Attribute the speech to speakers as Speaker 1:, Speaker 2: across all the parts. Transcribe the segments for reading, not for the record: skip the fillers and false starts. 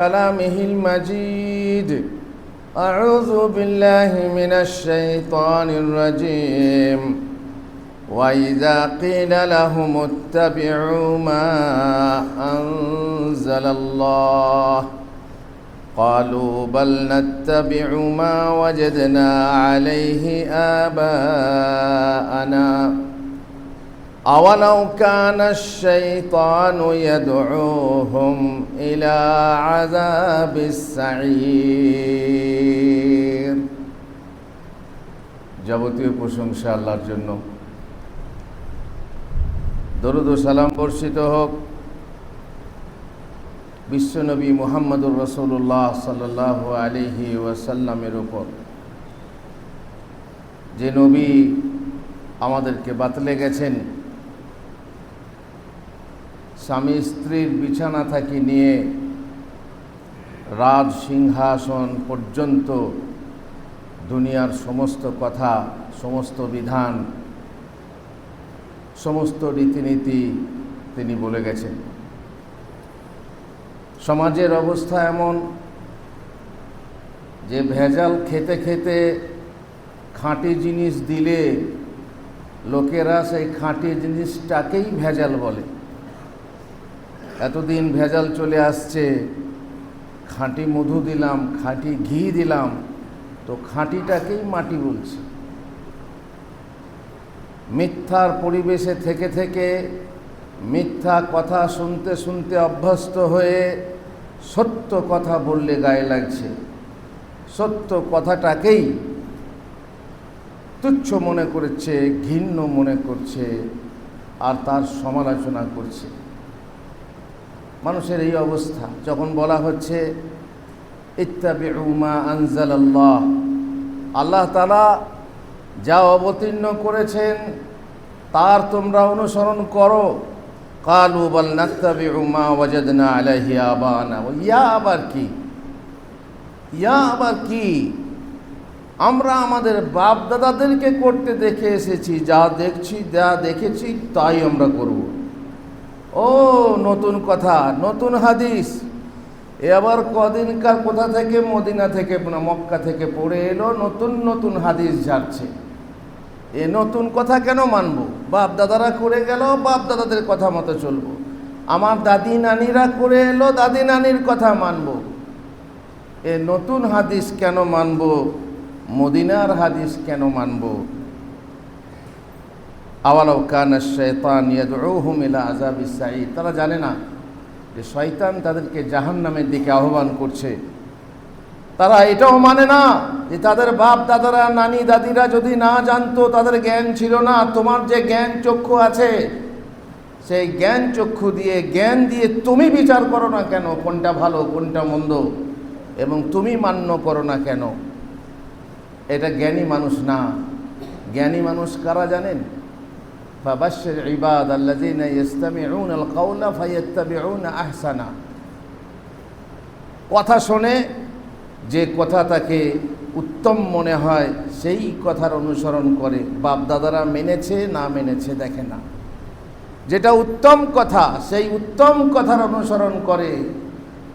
Speaker 1: كلامه المجيد. أعوذ بالله من الشيطان الرجيم. وإذا قيل لهم اتبعوا ما أنزل الله قالوا بل نتبع ما وجدنا عليه آباءنا أولو كان الشيطان يدعوهم إلى عذاب السعير। যাবতীয় প্রশংসা আল্লাহর জন্য। দরুদ ও সালাম বর্ষিত হোক বিশ্বনবী মুহাম্মদুর রাসূলুল্লাহ সাল্লাল্লাহু আলাইহি ওয়াসাল্লামের উপর, যে নবী আমাদেরকে বাতলে গেছেন স্বামী স্ত্রীর বিছানা থেকে নিয়ে রাজ সিংহাসন পর্যন্ত দুনিয়ার সমস্ত কথা, সমস্ত বিধান, সমস্ত রীতিনীতি তিনি বলে গেছেন। সমাজের অবস্থা এমন যে ভেজাল খেতে খেতে খাঁটি জিনিস দিলে লোকেরা সেই খাঁটি জিনিসটাকেই ভেজাল বলে। এতদিন ভেজাল চলে আসছে, খাঁটি মধু দিলাম, খাঁটি ঘি দিলাম, তো খাঁটিটাকেই মাটি বলছে। মিথ্যার পরিবেশে থেকে থেকে মিথ্যা কথা শুনতে শুনতে অভ্যস্ত হয়ে সত্য কথা বললে গায়ে লাগছে, সত্য কথাটাকেই তুচ্ছ মনে করছে, ঘৃণ্য মনে করছে, আর তার সমালোচনা করছে। মানুষের এই অবস্থা। যখন বলা হচ্ছে ইত্তাবিউ মা আনজালাল্লাহ, আল্লাহ তাআলা যা অবতীর্ণ করেছেন তার তোমরা অনুসরণ করো, কালু বাল নাত্তাবিউ মা ওয়াজাদনা আলাইহি আবানা। ইয়া আবার কি, ইয়া আবার কি? আমরা আমাদের বাপ দাদাদেরকে করতে দেখে এসেছি, যা দেখছি, যা দেখেছি তাই আমরা করব। ও নতুন কথা, নতুন হাদিস, এ আবার কদিনকার কোথা থেকে, মদিনা থেকে না মক্কা থেকে পড়ে এলো, নতুন নতুন হাদিস ঝাড়ছে। এ নতুন কথা কেন মানব? বাপ দাদারা করে গেল, বাপ দাদাদের কথা মতো চলব। আমার দাদি নানিরা করে এলো, দাদি নানির কথা মানব। এ নতুন হাদিস কেন মানব? মদিনার হাদিস কেন মানব? আওয়ালাউ কানা শাইতান ইয়াদউহুম ইলা আযাবিস সাঈর। তারা জানে না যে শয়তান তাদেরকে জাহান্নামের দিকে আহ্বান করছে। তারা এটাও মানে না যে তাদের বাপ দাদারা, নানি দাদিরা যদি না জানতো, তাদের জ্ঞান ছিল না। তোমার যে জ্ঞান চক্ষু আছে, সেই জ্ঞান চক্ষু দিয়ে, জ্ঞান দিয়ে তুমি বিচার করো না কেন কোনটা ভালো কোনটা মন্দ, এবং তুমি মান্য করো না কেন? এটা জ্ঞানী মানুষ না। জ্ঞানী মানুষ কারা জানেন? ফাবাশশির ইবাদাল্লাযীনা ইসতামিউনাল কাওলা ফায়াত্তাবিউনা আহসানা। কথা শোনে, যে কথা তাকে উত্তম মনে হয় সেই কথার অনুসরণ করে। বাপ দাদারা মেনেছে না মেনেছে দেখে না, যেটা উত্তম কথা সেই উত্তম কথার অনুসরণ করে।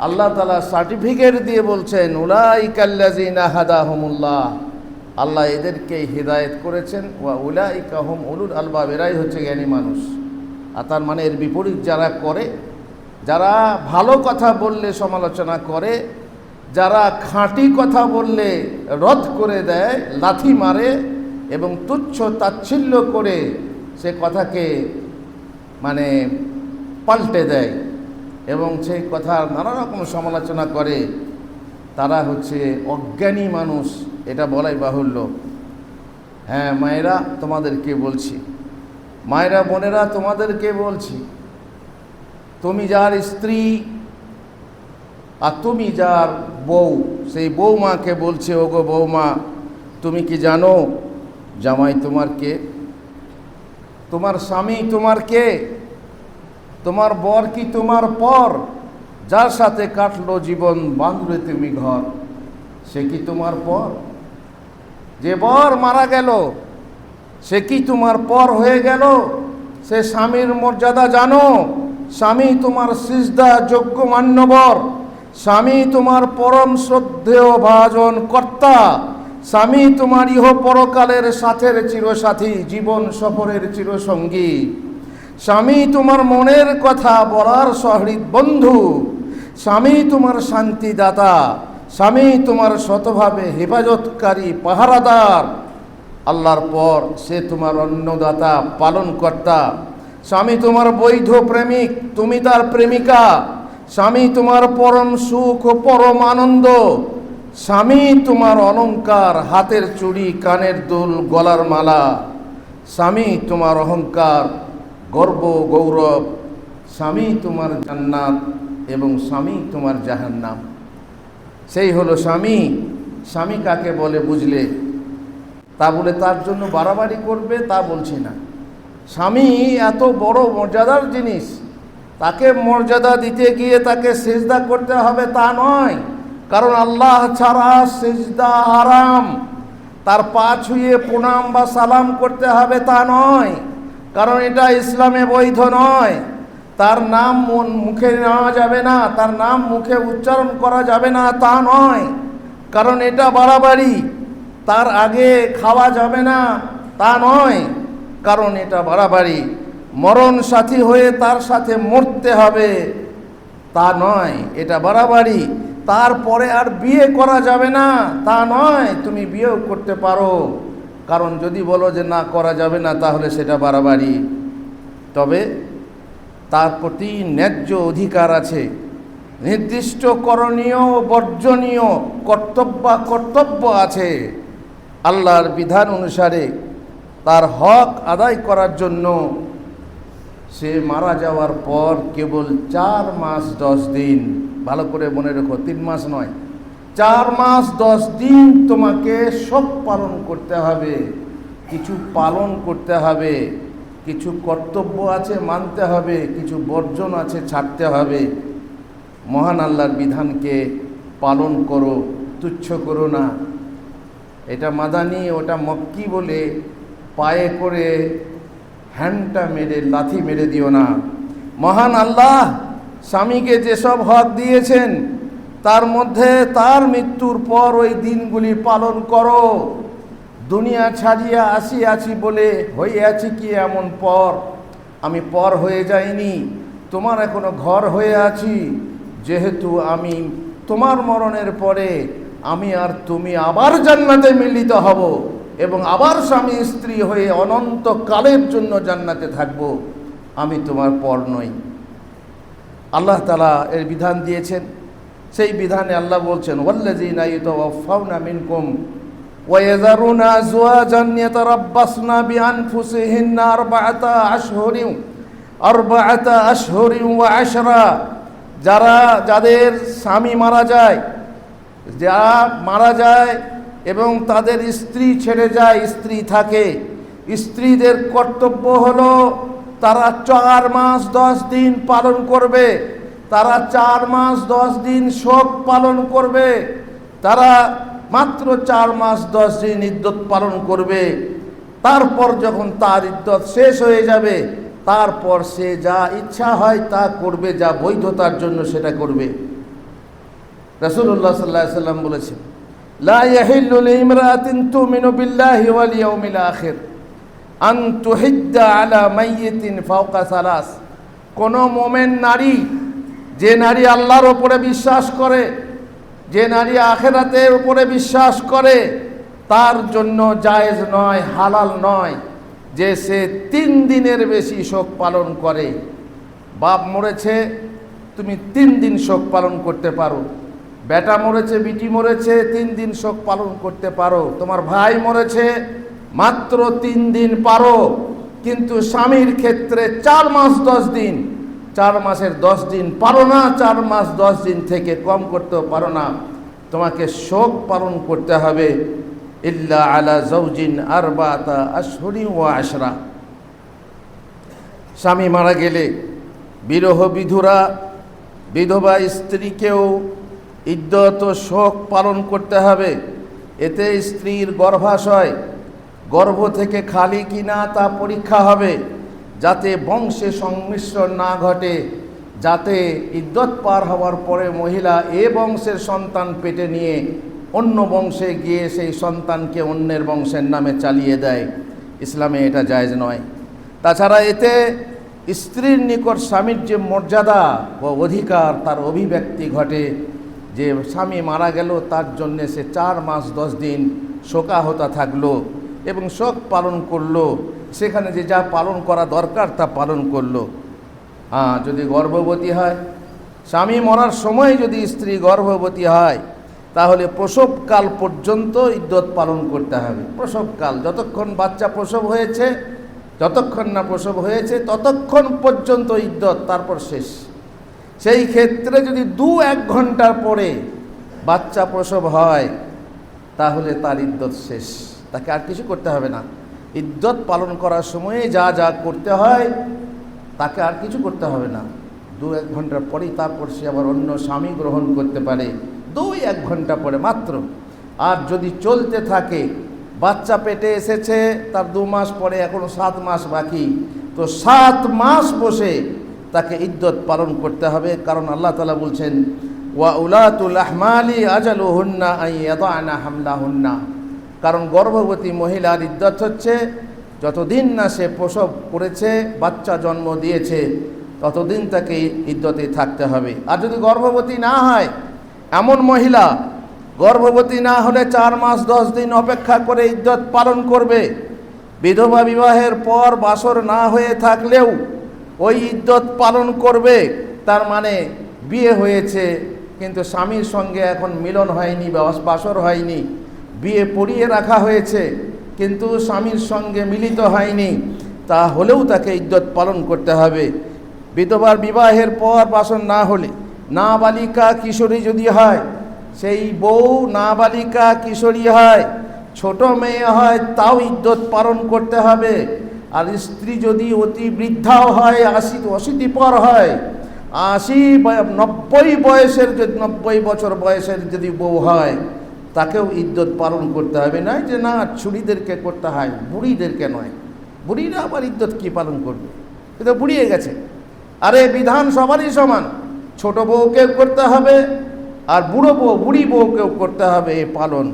Speaker 1: আল্লাহ তাআলা সার্টিফিকেট দিয়ে বলছেন উলাইকাল্লাযীনা হাদাহুমুল্লাহ, আল্লাহ এদেরকে হিদায়েত করেছেন। ওয়া উলাইকা হুম উলুল আলবাব, এরাই হচ্ছে জ্ঞানী মানুষ। আর তার মানে এর বিপরীত যারা করে, যারা ভালো কথা বললে সমালোচনা করে, যারা খাঁটি কথা বললে রদ করে দেয়, লাথি মারে এবং তুচ্ছ তাচ্ছিল্য করে সে কথাকে মানে পাল্টে দেয় এবং সেই কথার নানা রকম সমালোচনা করে, তারা হচ্ছে অজ্ঞানী মানুষ। এটা বলাই বাহুল্য। হ্যাঁ মায়েরা তোমাদেরকে বলছি, মায়েরা বোনেরা তোমাদেরকে বলছি, তুমি যার স্ত্রী আর তুমি যার বউ, সেই বৌমাকে বলছে, ওগো বৌমা, তুমি কি জানো জামাই তোমার কে? তোমার স্বামী তোমার কে? তোমার বর কি তোমার পর? যার সাথে কাটলো জীবন, বাঁধলে তুমি ঘর, সে কি তোমার পর? যে বর মারা গেল সে কি তোমার পর হয়ে গেল? সে স্বামীর মর্যাদা জানো? স্বামী তোমার সিজদা যোগ্য মান্যবর, স্বামী তোমার পরম শ্রদ্ধেয় ভাজন কর্তা, স্বামী তোমার ইহ পরকালের সাথের চিরসাথী, জীবন সফরের চিরসঙ্গী, স্বামী তোমার মনের কথা বলার সহৃদ বন্ধু, স্বামী তোমার শান্তিদাতা, স্বামী তোমার শতভাবে হেফাজতকারী পাহারাদার। আল্লাহর পর সে তোমার অন্নদাতা পালনকর্তা। স্বামী তোমার বৈধ প্রেমিক, তুমি তার প্রেমিকা। স্বামী তোমার পরম সুখ ও পরম আনন্দ। স্বামী তোমার অলংকার, হাতের চুড়ি, কানের দুল, গলার মালা। স্বামী তোমার অহংকার, গর্ব, গৌরব। স্বামী তোমার জান্নাত এবং স্বামী তোমার জাহান্নাম। সেই হলো স্বামী। স্বামী কাকে বলে বুঝলে? তা বলে তার জন্য বাড়াবাড়ি করবে তা বলছি না। স্বামী এত বড় মর্যাদার জিনিস, তাকে মর্যাদা দিতে গিয়ে তাকে সেজদা করতে হবে তা নয়, কারণ আল্লাহ ছাড়া সেজদা হারাম। তার পা ছুঁয়ে প্রণাম বা সালাম করতে হবে তা নয়, কারণ এটা ইসলামে বৈধ নয়। তার নাম মুখে নেওয়া যাবে না, তার নাম মুখে উচ্চারণ করা যাবে না তা নয়, কারণ এটা বাড়াবাড়ি। তার আগে খাওয়া যাবে না তা নয়, কারণ এটা বাড়াবাড়ি। মরণ সাথী হয়ে তার সাথে মরতে হবে তা নয়, এটা বাড়াবাড়ি। তারপরে আর বিয়ে করা যাবে না তা নয়, তুমি বিয়েও করতে পারো, কারণ যদি বলো যে না করা যাবে না তাহলে সেটা বাড়াবাড়ি। তবে তার প্রতি ন্যায্য অধিকার আছে, নির্দিষ্ট করণীয় বর্জনীয় কর্তব্য আছে। আল্লাহর বিধান অনুসারে তার হক আদায় করার জন্য সে মারা যাওয়ার পর কেবল 4 মাস 10 দিন, ভালো করে মনে রেখো, 3 মাস নয়, 4 মাস 10 দিন তোমাকে শোক পালন করতে হবে। কিছু পালন করতে হবে, কিছু কর্তব্য আছে মানতে হবে, কিছু বর্জন আছে ছাড়তে হবে। মহান আল্লাহর বিধানকে পালন করো, তুচ্ছ করো না। এটা মাদানি ওটা মক্কি বলে পায়ে করে হ্যান্ডটা মেরে লাথি মেরে দিও না। মহান আল্লাহ স্বামীকে যেসব হক দিয়েছেন তার মধ্যে তার মৃত্যুর পর ওই দিনগুলি পালন করো। দুনিয়া ছাড়িয়া আসিয়াছি বলে হইয়াছি কি এমন পর, আমি পর হয়ে যাইনি, তোমার এখনো ঘর হয়ে আছি। যেহেতু আমি তোমার মরণের পরে আমি আর তুমি আবার জান্নাতে মিলিত হব এবং আবার স্বামী স্ত্রী হয়ে অনন্তকালের জন্য জান্নাতে থাকব, আমি তোমার পর নই। আল্লাহ তাআলা এর বিধান দিয়েছেন। সেই বিধানে আল্লাহ বলছেন, ওয়াল্লাযীনা ইয়াতাওয়াফাউনা মিনকুম ওয়া ইয়াযারুনা আযওয়াজান ইয়াতারাব্বাসনা বিআনফুসিহিন্না আরবাআতা আশহুরিন ওয়া আশরা। যাদের স্বামী মারা যায়, যারা মারা যায় এবং তাদের স্ত্রী ছেড়ে যায়, স্ত্রী থাকে, স্ত্রীদের কর্তব্য হলো তারা 4 মাস 10 দিন পালন করবে। তারা 4 মাস 10 দিন শোক পালন করবে। তারা মাত্র 4 মাস 10 দিন ইদ্যত পালন করবে। তারপর যখন তার ইদ্যত শেষ হয়ে যাবে, তারপর সে যা ইচ্ছা হয় তা করবে, যা বৈধতার জন্য সেটা করবে। রাসূলুল্লাহ সাল্লাল্লাহু আলাইহি ওয়াসাল্লাম বলেছেন, লা ইয়াহিল্লু লিইমরাআতিন তুমিনু বিল্লাহি ওয়াল ইয়াউমিল আখির আন তুহিদ্দা আলা মাইয়িতিন ফাওকা সালাস। কোন মুমিন নারী, যে নারী আল্লাহর উপরে বিশ্বাস করে, যে নারী আখিরাতের উপরে বিশ্বাস করে, তার জন্য জায়েজ নয়, হালাল নয় যে সে 3 দিনের বেশি শোক পালন করে। বাপ মরেছে, তুমি 3 দিন শোক পালন করতে পারো। বেটা মরেছে, বিটি মরেছে, 3 দিন শোক পালন করতে পারো। তোমার ভাই মরেছে, মাত্র 3 দিন পারো। কিন্তু স্বামীর ক্ষেত্রে 4 মাস 10 দিন, 4 মাসের 10 দিন পারো না, 4 মাস 10 দিন থেকে কম করতেও পারো না। তোমাকে শোক পালন করতে হবে। ইল্লা আলা যাওজিন আরবাআতা আশহুরিন ওয়া আশরা। স্বামী মারা গেলে বিরহ বিধুরা বিধবা স্ত্রীকেও ইদ্যত শোক পালন করতে হবে। এতে স্ত্রীর গর্ভাশয় গর্ভ থেকে খালি কিনা তা পরীক্ষা হবে, যাতে বংশে সংমিশ্রণ না ঘটে। যাতে ইদ্যত পার হওয়ার পরে মহিলা এ বংশের সন্তান পেটে নিয়ে অন্য বংশে গিয়ে সেই সন্তানকে অন্যের বংশের নামে চালিয়ে দেয়, ইসলামে এটা জায়েজ নয়। তাছাড়া এতে স্ত্রীর নিকট স্বামীর যে মর্যাদা ও অধিকার তার অভিব্যক্তি ঘটে, যে স্বামী মারা গেল তার জন্যে সে 4 মাস 10 দিন শোকাহতা থাকলো এবং শোক পালন করলো, সেখানে যে যা পালন করা দরকার তা পালন করলো। যদি গর্ভবতী হয়, স্বামী মরার সময় যদি স্ত্রী গর্ভবতী হয়, তাহলে প্রসবকাল পর্যন্ত ইদ্যত পালন করতে হবে। প্রসবকাল, যতক্ষণ বাচ্চা প্রসব হয়েছে, যতক্ষণ না প্রসব হয়েছে ততক্ষণ পর্যন্ত ইদ্যত, তারপর শেষ। সেই ক্ষেত্রে যদি 2-1 ঘন্টার পরে বাচ্চা প্রসব হয়, তাহলে তার ইদ্যত শেষ, তাকে আর কিছু করতে হবে না। ইদ্যত পালন করার সময়ে যা যা করতে হয় তাকে আর কিছু করতে হবে না। 2-1 ঘন্টার পরেই তারপর সে আবার অন্য স্বামী গ্রহণ করতে পারে, 2-1 ঘন্টা পরে মাত্র। আর যদি চলতে থাকে, বাচ্চা পেটে এসেছে তার 2 মাস পরে, এখনো 7 মাস বাকি, তো 7 মাস বসে তাকে ইদ্যত পালন করতে হবে। কারণ আল্লাহ তাআলা বলছেন, ওয়া উলাতুল আহমালি আজালুহুন্না আন ইয়াদানা হামলাহুন্না। কারণ গর্ভবতী মহিলার ইদ্যত হচ্ছে যতদিন না সে প্রসব করেছে, বাচ্চা জন্ম দিয়েছে, ততদিন তাকে ইদ্যতে থাকতে হবে। আর যদি গর্ভবতী না হয়, এমন মহিলা গর্ভবতী না হলে 4 মাস 10 দিন অপেক্ষা করে ইদ্যত পালন করবে। বিধবা বিবাহের পর বাসর না হয়ে থাকলেও ওই ইদ্যত পালন করবে। তার মানে বিয়ে হয়েছে কিন্তু স্বামীর সঙ্গে এখন মিলন হয়নি, বাসর হয়নি, বিয়ে পড়িয়ে রাখা হয়েছে কিন্তু স্বামীর সঙ্গে মিলিত হয়নি, তাহলেও তাকে ইদ্যত পালন করতে হবে। বিধবার বিবাহের পর বাসর না হলে, নাবালিকা কিশোরী যদি হয়, সেই বউ নাবালিকা কিশোরী হয়, ছোট মেয়ে হয়, তাও ইদ্যত পালন করতে হবে। আর স্ত্রী যদি অতি বৃদ্ধাও হয়, 80 পর হয়, 90 বয়সের, 90 বছর বয়সের যদি বউ হয়, তাকেও ইদ্যত পালন করতে হবে। নয় যে না ছুরিদেরকে করতে হয়, বুড়িদেরকে নয়। বুড়িরা আবার ইদ্যত কি পালন করবে, এটা বুড়িয়ে গেছে। আরে বিধান সবারই সমান, ছোট বউকেও করতে হবে আর বুড়ি বউকেও করতে হবে এই পালন।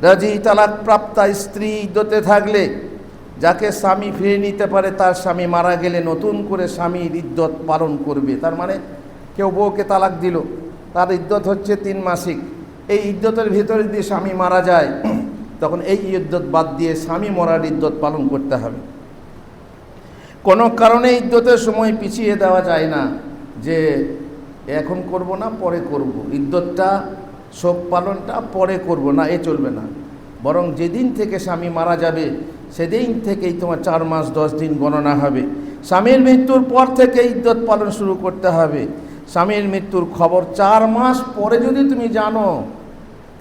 Speaker 1: রাজি তালাক প্রাপ্তা স্ত্রী ইদ্যতে থাকলে, যাকে স্বামী ফিরে নিতে পারে, তার স্বামী মারা গেলে নতুন করে স্বামীর ইদ্যত পালন করবে। তার মানে কেউ বউকে তালাক দিল, তার ইদ্যত হচ্ছে 3 মাসিক। এই ইদ্যতের ভিতরে যদি স্বামী মারা যায়, তখন এই ইদ্যত বাদ দিয়ে স্বামী মরার ইদ্যত পালন করতে হবে। কোনো কারণে ইদ্যতের সময় পিছিয়ে দেওয়া যায় না, যে এখন করব না পরে করব, ইদ্যতটা শোক পালনটা পরে করব না, এ চলবে না। বরং যেদিন থেকে স্বামী মারা যাবে সেদিন থেকেই তোমার 4 মাস 10 দিন গণনা হবে। স্বামীর মৃত্যুর পর থেকে ইদ্যত পালন শুরু করতে হবে। স্বামীর মৃত্যুর খবর 4 মাস পরে যদি তুমি জানো,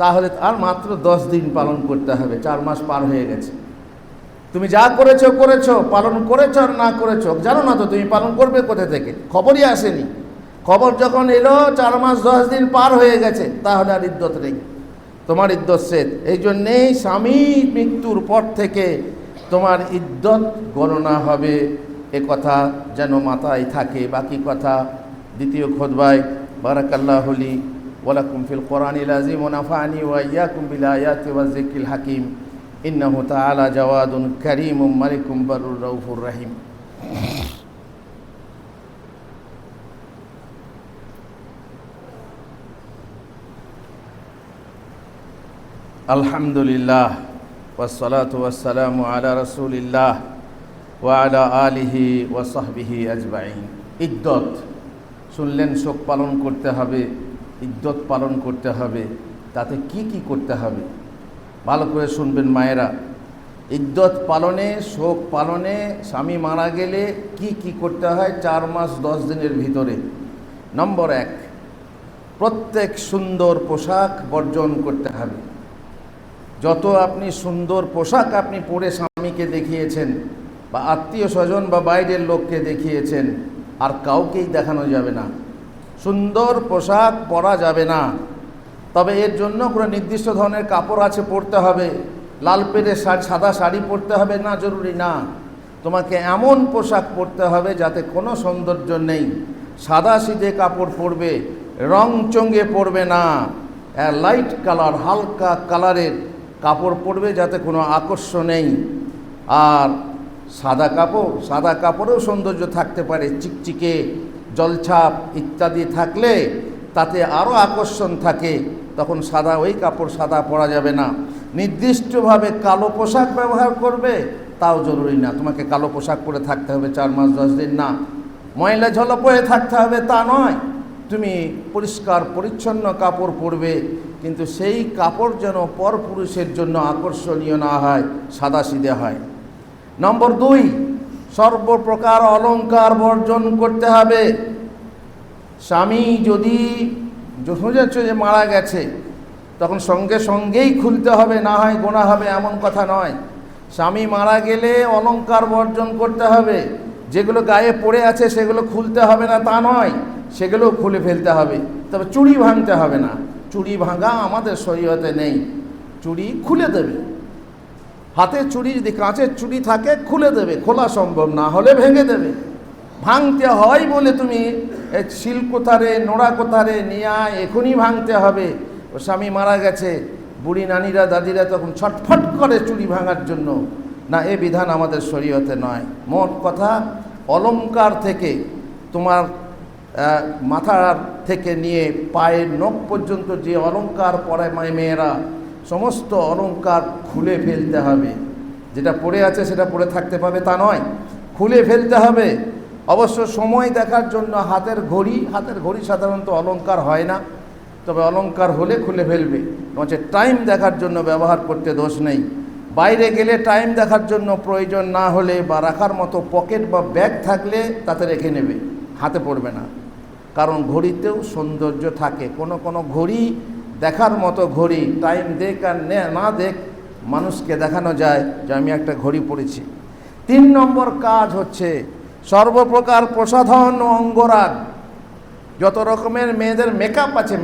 Speaker 1: তাহলে আর মাত্র 10 দিন পালন করতে হবে। 4 মাস পার হয়ে গেছে, তুমি যা করেছো পালন করেছো আর না করেছো জানো না, তো তুমি পালন করবে কোথা থেকে? খবরই আসেনি। খবর যখন এলো 4 মাস 10 দিন পার হয়ে গেছে, তাহলে আর ইদ্যত নেই, তোমার ইদ্যত শেষ। এই জন্যেই স্বামী মৃত্যুর পর থেকে তোমার ইদ্যত গণনা হবে, এ কথা যেন মাথায় থাকে। বাকি কথা দ্বিতীয় খুতবায়। বারাকাল্লাহু লি ওয়া লাকুম ফিল কোরআনিল আযীম ওয়া নাফা'নি ওয়া ইয়্যাকুম বিল আয়াতি ওয়াজ যিকরিল হাকীম। ইন্নাহু তাআলা জাওয়াদুন কারীমুম মালিকুম বারুর রাউফুর রহিম। আলহামদুলিল্লাহ ওয়াসসালাতু ওয়াসসালামু আলা রাসূলিল্লাহ ওয়া আলা আলিহি ওয়া সাহবিহি আজমাইন। ইদ্যত শুনলেন, শোক পালন করতে হবে, ইদ্যত পালন করতে হবে। তাতে কি কি করতে হবে ভালো করে শুনবেন মায়েরা। ইদ্যত পালনে, শোক পালনে, স্বামী মারা গেলে কি কি করতে হয় 4 মাস 10 দিনের ভিতরে। নম্বর 1, প্রত্যেক সুন্দর পোশাক বর্জন করতে হবে। যত আপনি সুন্দর পোশাক আপনি পরে স্বামীকে দেখিয়েছেন বা আত্মীয় স্বজন বা বাইরের লোককে দেখিয়েছেন, আর কাউকেই দেখানো যাবে না। সুন্দর পোশাক পরা যাবে না। তবে এর জন্য কোনো নির্দিষ্ট ধরনের কাপড় আছে, পরতে হবে। লাল পেরে সাদা শাড়ি পরতে হবে না, জরুরি না। তোমাকে এমন পোশাক পরতে হবে যাতে কোনো সৌন্দর্য নেই, সাদা সিধে কাপড় পরবে, রং চঙ্গে পরবে না, লাইট কালার, হালকা কালারের কাপড় পরবে যাতে কোনো আকর্ষণ নেই। আর সাদা কাপড়েও সৌন্দর্য থাকতে পারে, চিকচিকে, জলছাপ ইত্যাদি থাকলে তাতে আরও আকর্ষণ থাকে, তখন ওই কাপড় সাদা পরা যাবে না। নির্দিষ্টভাবে কালো পোশাক ব্যবহার করবে, তাও জরুরি না তোমাকে কালো পোশাক পরে থাকতে হবে 4 মাস 10 দিন, না। ময়লা ঝলপ হয়ে থাকতে হবে তা নয়, তুমি পরিষ্কার পরিচ্ছন্ন কাপড় পরবে, কিন্তু সেই কাপড় যেন পরপুরুষের জন্য আকর্ষণীয় না হয়, সাদাসিধে হয়। নম্বর 2, সর্বপ্রকার অলংকার বর্জন করতে হবে। স্বামী যদি যাচ্ছে যে মারা গেছে, তখন সঙ্গে সঙ্গেই খুলতে হবে, না হয় গোনা হবে এমন কথা নয়। স্বামী মারা গেলে অলংকার বর্জন করতে হবে। যেগুলো গায়ে পড়ে আছে সেগুলো খুলতে হবে না তা নয়, সেগুলো খুলে ফেলতে হবে। তবে চুড়ি ভাঙতে হবে না, চুড়ি ভাঙা আমাদের শরীয়তে নেই। চুড়ি খুলে দেবে, হাতে চুড়ি যদি কাঁচের চুড়ি থাকে খুলে দেবে, খোলা সম্ভব না হলে ভেঙে দেবে। ভাঙতে হয় বলে তুমি শিল কোথারে, নোড়া কোথারে নিয়ে এখনই ভাঙতে হবে। ও স্বামী মারা গেছে, বুড়ি নানিরা দাদিরা তখন ছটফট করে চুড়ি ভাঙার জন্য, না, এ বিধান আমাদের শরীয়তে নয়। মোট কথা, অলংকার থেকে তোমার মাথার থেকে নিয়ে পায়ের নখ পর্যন্ত যে অলংকার পরায় মেয়েরা, সমস্ত অলংকার খুলে ফেলতে হবে। যেটা পড়ে আছে সেটা পড়ে থাকতে পাবে তা নয়, খুলে ফেলতে হবে। অবশ্য সময় দেখার জন্য হাতের ঘড়ি সাধারণত অলংকার হয় না, তবে অলংকার হলে খুলে ফেলবে। নচে টাইম দেখার জন্য ব্যবহার করতে দোষ নেই। বাইরে গেলে টাইম দেখার জন্য প্রয়োজন না হলে বা রাখার মতো পকেট বা ব্যাগ থাকলে তাতে রেখে নেবে, হাতে পড়বে না। কারণ ঘড়িতেও সৌন্দর্য থাকে। কোনো ঘড়ি দেখার মতো ঘড়ি, টাইম দেখ আর না দেখ, মানুষকে দেখানো যায় যে আমি একটা ঘড়ি পরেছি। 3 নম্বর কাজ হচ্ছে সর্বপ্রকার প্রসাধন ও অঙ্গরাগ। যত রকমের মেয়েদের মেকআপ আছে,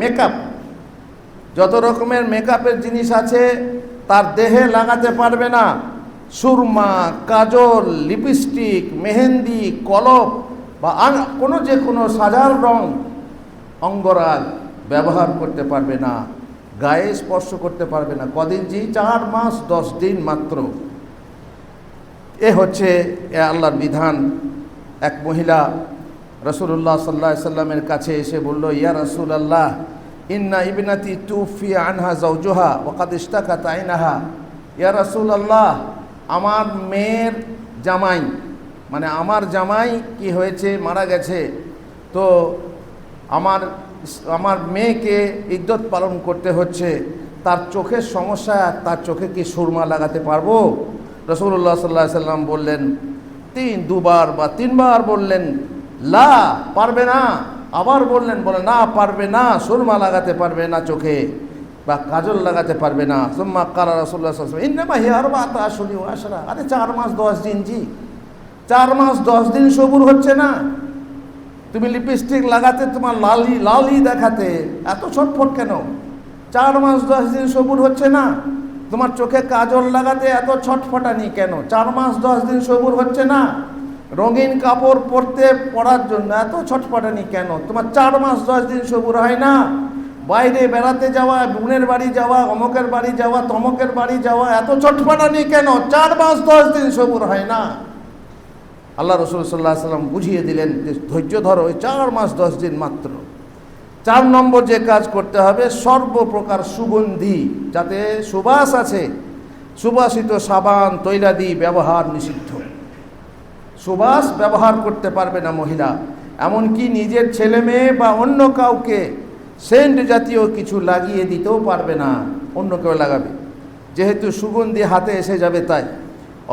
Speaker 1: যত রকমের মেকআপের জিনিস আছে তার দেহে লাগাতে পারবে না। সুরমা, কাজল, লিপস্টিক, মেহেন্দি, কলপ বা যে কোনো সাজার রং, অঙ্গরাগ ব্যবহার করতে পারবে না, গায়ে স্পর্শ করতে পারবে না। কদিন? 4 মাস 10 দিন মাত্র। এ হচ্ছে আল্লাহর বিধান। এক মহিলা রাসূলুল্লাহ সাল্লাল্লাহু আলাইহি সাল্লামের কাছে এসে বলল, ইয়া রাসূলুল্লাহ, ইন্না ইবনাতি তুফি আনহা যাওজুহা ওয়া কাদ ইশতাকাত আইনাহা। ইয়া রাসূলুল্লাহ, আমার মেয়ের জামাই, মানে আমার জামাই কি হয়েছে, মারা গেছে, তো আমার মেয়েকে ইদ্যত পালন করতে হচ্ছে, তার চোখের সমস্যা, তার চোখে কি সুরমা লাগাতে পারবো? রাসূলুল্লাহ সাল্লাল্লাহু আলাইহি সাল্লাম বললেন, 2বার বা 3বার বললেন, লা, পারবে না। আবার বললেন, না, পারবে না, সুরমা লাগাতে পারবে না চোখে, বা কাজল লাগাতে পারবে না। সুম্মা ক্বালা রাসূলুল্লাহ সাল্লাল্লাহু আলাইহি ওয়াসাল্লাম, ইন্নামা হিয়া আরবাআতু আশহুরিন ওয়া আশরা। আরে 4 মাস 10 দিন, 4 মাস 10 দিন সবুর হচ্ছে না? তুমি লিপস্টিক লাগাতে, তোমার লালি দেখাতে এত ছটফট কেন? 4 মাস 10 দিন সবুর হচ্ছে না? তোমার চোখে কাজল লাগাতে এত ছটফটানি কেন? 4 মাস 10 দিন সবুর হচ্ছে না? রঙিন কাপড় পরার জন্য এত ছটফটানি কেন? তোমার 4 মাস 10 দিন সবুর হয় না? বাইরে বেড়াতে যাওয়া, বোনের বাড়ি যাওয়া, অমকের বাড়ি যাওয়া, তমকের বাড়ি যাওয়া, এত ছটফটানি কেন? 4 মাস 10 দিন সবুর হয় না? আল্লাহ রাসূল সাল্লাল্লাহু আলাইহি ওয়াসাল্লাম বুঝিয়ে দিলেন যে ধৈর্য ধরো, 4 মাস 10 দিন মাত্র। 4 নম্বর যে কাজ করতে হবে, সর্বপ্রকার সুগন্ধি, যাতে সুবাস আছে, সুবাসিত সাবান তৈলাদি ব্যবহার নিষিদ্ধ। সুবাস ব্যবহার করতে পারবে না মহিলা, এমনকি নিজের ছেলে মেয়ে বা অন্য কাউকে সেন্ট জাতীয় কিছু লাগিয়ে দিতেও পারবে না, অন্য কেউ লাগাবে, যেহেতু সুগন্ধি হাতে এসে যাবে। তাই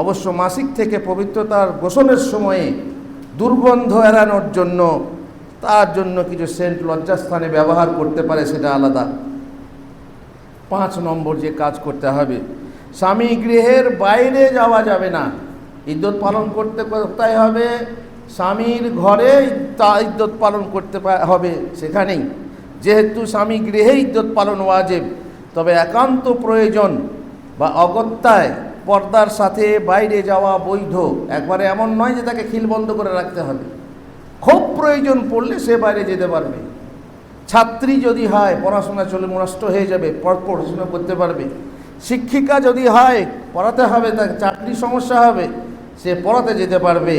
Speaker 1: অবশ্য মাসিক থেকে পবিত্রতার গোসলের সময়ে দুর্গন্ধ এড়ানোর জন্য তার জন্য কিছু সেন্ট লজ্জাস্থানে ব্যবহার করতে পারে, সেটা আলাদা। 5 নম্বর যে কাজ করতে হবে, স্বামী গৃহের বাইরে যাওয়া যাবে না। ইদ্যত পালন করতে কোথায় হবে? স্বামীর ঘরে ইদ্যত পালন করতে হবে, সেখানেই। যেহেতু স্বামী গৃহে ইদ্যত পালন ওয়াজিব, তবে একান্ত প্রয়োজন বা অগত্যায় পর্দার সাথে বাইরে যাওয়া বৈধ। একবারে এমন নয় যে তাকে খিল বন্ধ করে রাখতে হবে। খুব প্রয়োজন পড়লে সে বাইরে যেতে পারবে। ছাত্রী যদি হয় পড়াশোনা চলে নষ্ট হয়ে যাবে, পড়াশোনা করতে পারবে। শিক্ষিকা যদি হয় পড়াতে হবে, তার চাকরির সমস্যা হবে, সে পড়াতে যেতে পারবে,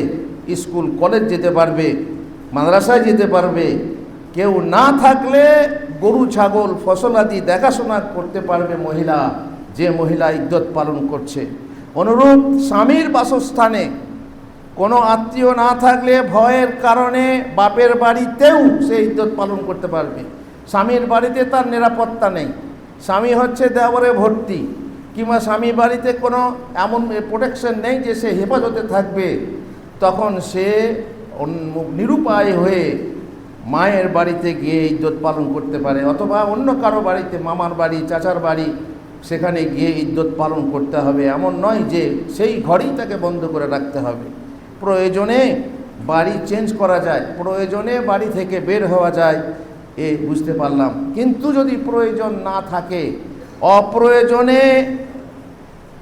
Speaker 1: স্কুল কলেজ যেতে পারবে, মাদ্রাসায় যেতে পারবে। কেউ না থাকলে গরু ছাগল ফসলাদি দেখাশোনা করতে পারবে মহিলা, যে মহিলা ইদ্যত পালন করছে। অনুরূপ স্বামীর বাসস্থানে কোনো আত্মীয় না থাকলে ভয়ের কারণে বাপের বাড়িতেও সে ইদ্যত পালন করতে পারবে। স্বামীর বাড়িতে তার নিরাপত্তা নেই, স্বামী হচ্ছে দেওয়ারে ভর্তি, কিংবা স্বামী বাড়িতে কোনো এমন প্রোটেকশন নেই যে সে হেফাজতে থাকবে, তখন সে নিরুপায় হয়ে মায়ের বাড়িতে গিয়ে ইদ্যত পালন করতে পারে, অথবা অন্য কারো বাড়িতে, মামার বাড়ি, চাচার বাড়ি, সেখানে গিয়ে ইদ্যত পালন করতে হবে। এমন নয় যে সেই ঘরেই তাকে বন্ধ করে রাখতে হবে। প্রয়োজনে বাড়ি চেঞ্জ করা যায়, প্রয়োজনে বাড়ি থেকে বের হওয়া যায়, এ বুঝতে পারলাম। কিন্তু যদি প্রয়োজন না থাকে, অপ্রয়োজনে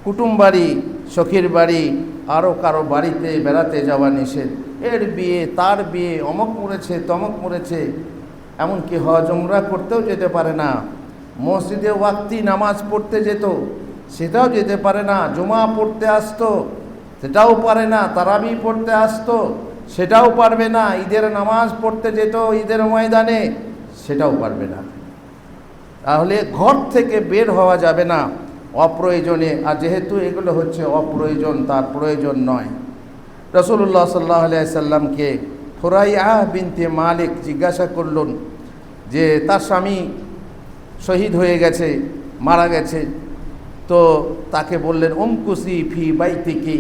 Speaker 1: কুটুম বাড়ি, সখীর বাড়ি, আরও কারো বাড়িতে বেড়াতে যাওয়া নিষেধ। এর বিয়ে, তার বিয়ে, অমুক মরেছে, তমক মরেছে, এমনকি হজ উমরা করতেও যেতে পারে না। মসজিদে ওয়াক্তি নামাজ পড়তে যেত, সেটাও যেতে পারে না। জুমা পড়তে আসতো, সেটাও পারে না। তারাবি পড়তে আসতো, সেটাও পারবে না। ঈদের নামাজ পড়তে যেত ঈদের ময়দানে, সেটাও পারবে না। তাহলে ঘর থেকে বের হওয়া যাবে না অপ্রয়োজনে। আর যেহেতু এগুলো হচ্ছে অপ্রয়োজন, তার প্রয়োজন নয়। রাসূলুল্লাহ সাল্লাল্লাহু আলাইহি সাল্লামকে ফুরাইয়া বিনতে মালিক জিজ্ঞাসা করলেন যে তার স্বামী শহীদ হয়ে গেছে, মারা গেছে, তো তাকে বললেন উমকুসি ফি বাইতিকি,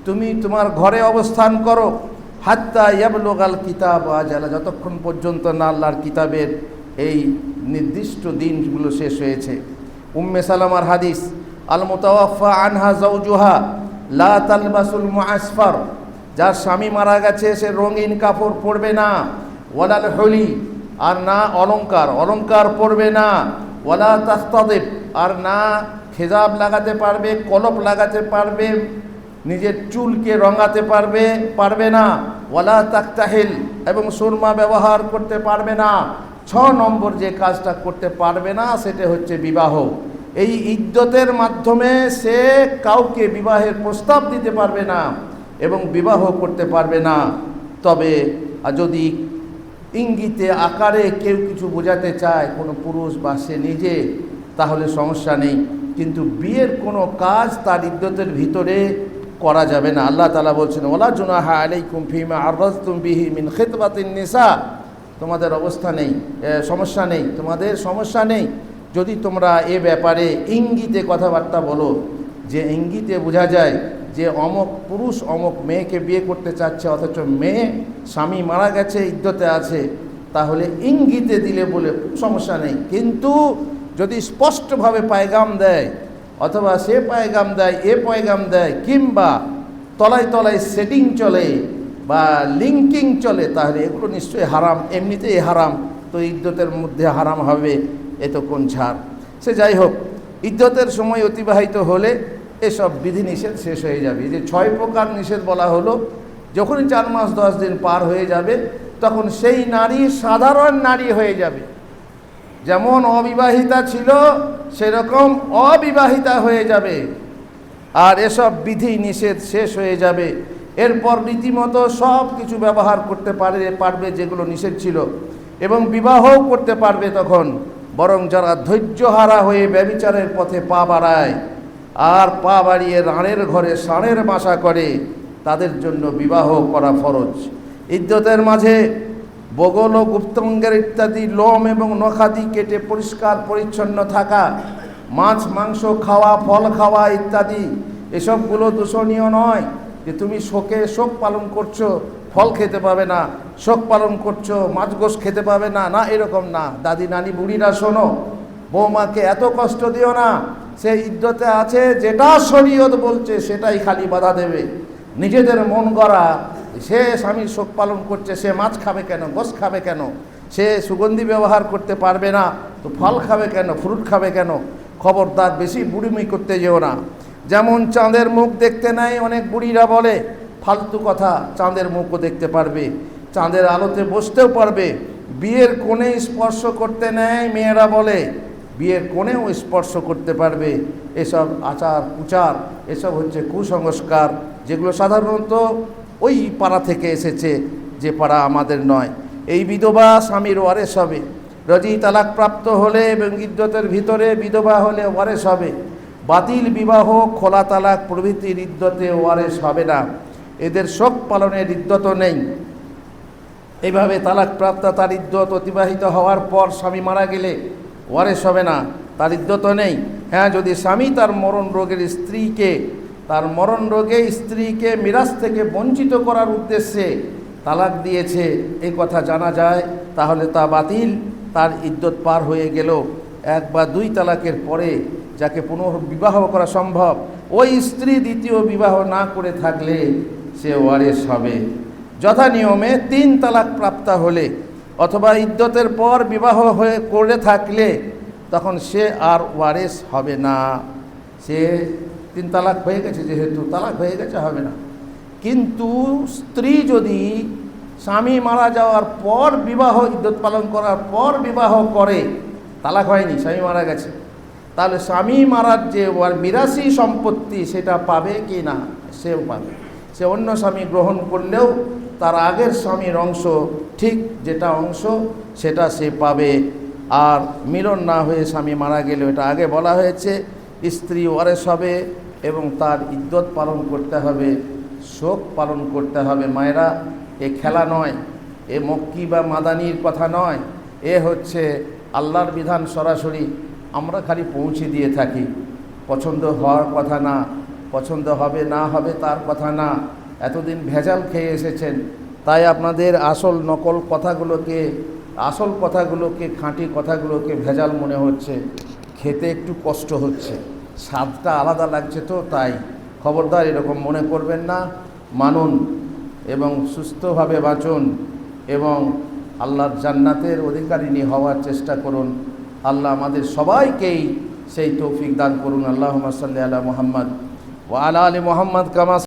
Speaker 1: তুমি তোমার ঘরে অবস্থান করো, হাত্তা ইয়াবলুগাল কিতাব আজালা, যতক্ষণ পর্যন্ত না আল্লাহর কিতাবের এই নির্দিষ্ট দিনগুলো শেষ হয়েছে। উম্মে সালামার হাদিস, আল মুতাওয়াফা আনহা যাওজুহা লা তালবাসুল মুআসফার, যার স্বামী মারা গেছে সে রঙিন কাপড় পরবে না। ওয়ালাল হুলি, আর না অলংকার, অলংকার পরবে না। ওয়ালা তাখতাদিব, আর না খেজাব লাগাতে পারবে, কলপ লাগাতে পারবে, নিজের চুলকে রঙাতে পারবে না। ওয়ালা তাকতাহিল, এবং সুরমা ব্যবহার করতে পারবে না। 6 নম্বর যে কাজটা করতে পারবে না সেটা হচ্ছে বিবাহ। এই ইদ্যতের মাধ্যমে সে কাউকে বিবাহের প্রস্তাব দিতে পারবে না এবং বিবাহ করতে পারবে না। তবে যদি ইঙ্গিতে আকারে কেউ কিছু বোঝাতে চায়, কোনো পুরুষ বা সে নিজে, তাহলে সমস্যা নেই। কিন্তু বিয়ের কোনো কাজ তার ইদ্যতের ভিতরে করা যাবে না। আল্লাহ তাআলা বলছেন, ওয়ালা জুনাহা আলাইকুম ফিমা আররাজতুম বিহি মিন খিতবাতিন নিসা, তোমাদের অবস্থা নেই, সমস্যা নেই, তোমাদের সমস্যা নেই যদি তোমরা এ ব্যাপারে ইঙ্গিতে কথাবার্তা বলো, যে ইঙ্গিতে বোঝা যায় যে অমুক পুরুষ অমুক মেয়েকে বিয়ে করতে চাচ্ছে, অথচ মেয়ে স্বামী মারা গেছে, ইদ্যতে আছে, তাহলে ইঙ্গিতে দিলে বলে সমস্যা নেই। কিন্তু যদি স্পষ্টভাবে পায়গাম দেয়, অথবা সে পায়গাম দেয়, এ পায়গাম দেয়, কিংবা তলায় তলায় সেটিং চলে বা লিঙ্কিং চলে, তাহলে এগুলো নিশ্চয়ই হারাম, এমনিতেই হারাম, তো ইদ্যতের মধ্যে হারাম হবে, এ তো কোন ছাড়। সে যাই হোক, ইদ্যতের সময় অতিবাহিত হলে এসব বিধিনিষেধ শেষ হয়ে যাবে। যে 6 প্রকার নিষেধ বলা হলো, যখনই 4 মাস 10 দিন পার হয়ে যাবে, তখন সেই নারী সাধারণ নারী হয়ে যাবে। যেমন অবিবাহিতা ছিল সেরকম অবিবাহিতা হয়ে যাবে, আর এসব বিধি নিষেধ শেষ হয়ে যাবে। এরপর রীতিমতো সব কিছু ব্যবহার করতে পারবে যেগুলো নিষেধ ছিল, এবং বিবাহও করতে পারবে তখন। বরং যারা ধৈর্যহারা হয়ে ব্যভিচারের পথে পা বাড়ায় আর পা বাড়িয়ে রানের ঘরে ষাঁড়ের বাসা করে, তাদের জন্য বিবাহ করা ফরজ। ইদ্যতের মাঝে বগল ও গুপ্তাঙ্গের ইত্যাদি লোম এবং নখাদি কেটে পরিষ্কার পরিচ্ছন্ন থাকা, মাছ মাংস খাওয়া, ফল খাওয়া ইত্যাদি, এসবগুলো দূষণীয় নয়। যে তুমি শোক পালন করছো, ফল খেতে পাবে না, শোক পালন করছো, মাছ গোশ খেতে পাবে না, না, এরকম না। দাদি নানি বুড়িরা শোনো, বৌমাকে এত কষ্ট দিও না, সে ইদ্যতে আছে, যেটা শরীয়ত বলছে সেটাই খালি বাধা দেবে। নিজেদের মন গড়া, সে স্বামীর শোক পালন করছে, সে মাছ খাবে কেন, গোশ খাবে কেন, সে সুগন্ধি ব্যবহার করতে পারবে না, তো ফল খাবে কেন, ফ্রুট খাবে কেন? খবরদার বেশি বুড়িমি করতে যেও না। যেমন চাঁদের মুখ দেখতে নাই, অনেক বুড়িরা বলে, ফালতু কথা, চাঁদের মুখও দেখতে পারবে। চাঁদের আলোতে বসতেও পারবে। বিয়ের কোণে স্পর্শ করতে নেয় মেয়েরা বলে, বিয়ের কোণেও স্পর্শ করতে পারবে। এসব আচার কুচার, এসব হচ্ছে কুসংস্কার, যেগুলো সাধারণত ওই পাড়া থেকে এসেছে, যে পাড়া আমাদের নয়। এই বিধবা স্বামীর ওয়ারেস হবে, রজি তালাক প্রাপ্ত হলে এবং ইদ্যতের ভিতরে বিধবা হলে ওয়ারেস হবে। বাতিল বিবাহ, খোলা তালাক প্রভৃতির ইদ্যতে ওয়ারেস হবে না। এদের শোক পালনের ইদ্যত নেই। এইভাবে তালাক প্রাপ্ত তার ইদ্যত অতিবাহিত হওয়ার পর স্বামী মারা গেলে ওয়ারেস হবে না, তার ইদ্যত নেই। হ্যাঁ, যদি স্বামী তার মরণ রোগে স্ত্রীকে মিরাস থেকে বঞ্চিত করার উদ্দেশ্যে তালাক দিয়েছে, এই কথা জানা যায়, তাহলে তা বাতিল, তার ইদ্যত পার হয়ে গেল। 1 বা 2 তালাকের পরে যাকে পুনর্বিবাহ করা সম্ভব, ওই স্ত্রী দ্বিতীয় বিবাহ না করে থাকলে সে ওয়ারেস হবে। যথা নিয়মে 3 তালাক প্রাপ্ত হলে অথবা ইদ্যতের পর বিবাহ করে থাকলে তখন সে আর ওয়ারেস হবে না। সে 3 তালাক হয়ে গেছে, যেহেতু তালাক হয়ে গেছে, হবে না। কিন্তু স্ত্রী যদি স্বামী মারা যাওয়ার পর বিবাহ, ইদ্যত পালন করার পর বিবাহ করে, তালাক হয়নি, স্বামী মারা গেছে, তাহলে স্বামী মারার যে মিরাসি সম্পত্তি সেটা পাবে কি না? সেও পাবে। সে অন্য স্বামী গ্রহণ করলেও তার আগের স্বামীর অংশ, ঠিক যেটা অংশ সেটা সে পাবে। আর মিলন না হয়ে স্বামী মারা গেলেও, এটা আগে বলা হয়েছে, স্ত্রী ওয়ারেস হবে এবং তার ইদ্যত পালন করতে হবে, শোক পালন করতে হবে। মায়েরা, এ খেলা নয়, এ মক্কি বা মাদানির কথা নয়, এ হচ্ছে আল্লাহর বিধান সরাসরি আমরা খালি পৌঁছে দিয়ে থাকি। পছন্দ হওয়ার কথা না, পছন্দ হবে না হবে তার কথা না। এতদিন ভেজাল খেয়ে এসেছেন, তাই আপনাদের আসল নকল কথাগুলোকে, আসল কথাগুলোকে, খাঁটি কথাগুলোকে ভেজাল মনে হচ্ছে, খেতে একটু কষ্ট হচ্ছে, স্বাদটা আলাদা লাগছে, তো তাই খবরদার এরকম মনে করবেন না। মানুন এবং সুস্থভাবে বাঁচুন এবং আল্লাহর জান্নাতের অধিকারিণী হওয়ার চেষ্টা করুন। আল্লাহ আমাদের সবাইকেই সেই তৌফিক দান করুন। আল্লাহুম্মা সাল্লি আলা মুহাম্মদ ওয়া আলা আলি মুহাম্মদ কামা